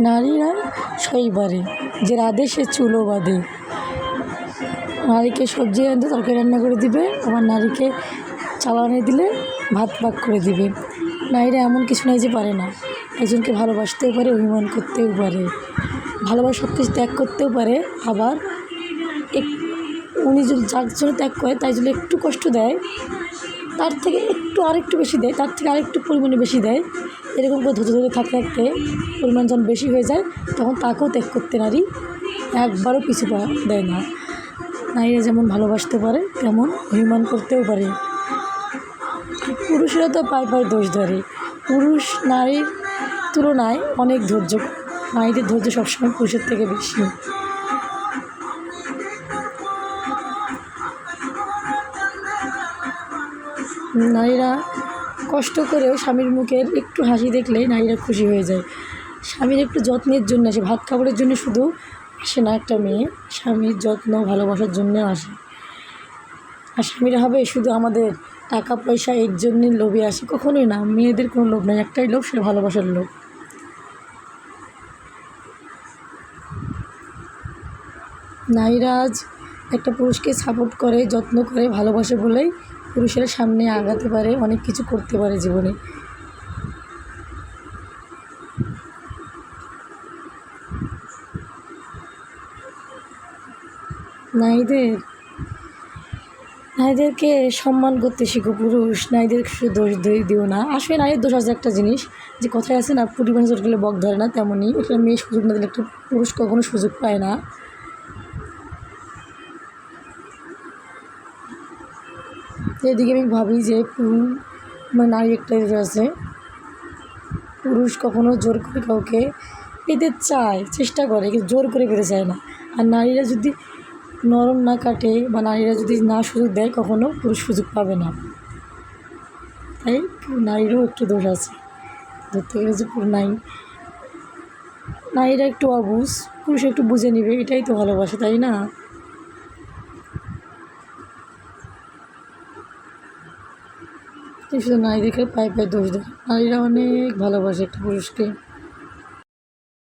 নারীরা সই পারে, যে রাঁধে সে চুলো বাঁধে। নারীকে সবজি রাঁধতে তরকারি রান্না করে দিবে, আবার নারীকে চালানি দিলে ভাত পাক করে দিবে। নারীরা এমন কিছু নাই যে পারে না, একজনকে ভালোবাসতেও পারে, অভিমান করতেও পারে, ভালোবাসা সব কিছু ত্যাগ করতেও পারে। আবার উনি যদি যার জন্য ত্যাগ করে তাই যদি একটু কষ্ট দেয়, তার থেকে আরেকটু বেশি দেয়, তার থেকে আরেকটু পরিমাণে বেশি দেয়, এরকম করে ধৈর্য ধরে থাকতে থাকতে পরিমাণ যখন বেশি হয়ে যায় তখন তাকেও ত্যাগ করতে নারী একবারও পিছু পা দেয় না। নারীরা যেমন ভালোবাসতে পারে তেমন অভিমান করতেও পারে। পুরুষেরা তো পায়ে পায়ে দোষ ধরে, পুরুষ নারীর তুলনায় অনেক ধৈর্য, নারীদের ধৈর্য সবসময় পুরুষের থেকে বেশি। নারীরা কষ্ট করেও স্বামীর মুখের একটু হাসি দেখলে নারীরা খুশি হয়ে যায়। স্বামীর একটু যত্নের জন্য আসে, ভাত খাবারের জন্য শুধু আসে না একটা মেয়ে, স্বামীর যত্ন ভালোবাসার জন্য আসে। আর স্বামীরা হবে শুধু আমাদের টাকা পয়সা এর জন্যই লোভে আসে, কখনোই না। মেয়েদের কোনো লোভ নেই, একটাই লোভ, সে ভালোবাসার লোভ। নারীরা আজ একটা পুরুষকে সাপোর্ট করে, যত্ন করে, ভালোবাসে বলেই পুরুষের সামনে আগাতে পারে, অনেক কিছু করতে পারে জীবনে। নারীদেরকে সম্মান করতে শিখো পুরুষ, নারীদের শুধু দোষ দিও না। আসলে নারীর দোষ আছে একটা জিনিস, যে কথায় আছে না, পুরি মানুষ গেলে বক ধরে না, তেমনই একটা মেয়ে সুযোগ না দিলে একটা পুরুষ কখনো সুযোগ পায় না। এদিকে আমি ভাবি যে নারী একটা আছে, পুরুষ কখনো জোর করে কাউকে পেতে চায়, চেষ্টা করে, কিন্তু জোর করে পেতে চায় না। আর নারীরা যদি নরম না কাটে বা নারীরা যদি না সুযোগ দেয়, কখনো পুরুষ সুযোগ পাবে না। তাই নারীরও একটু দোষ আছে, ধরতে গেলে যে নারীরা একটু অবুঝ, পুরুষ একটু বুঝে নেবে, এটাই তো ভালোবাসা, তাই না? শুধু নারীদেরকে পায়ে পায়ে দোষ দেয়, নারীরা অনেক ভালোবাসে একটা পুরুষকে।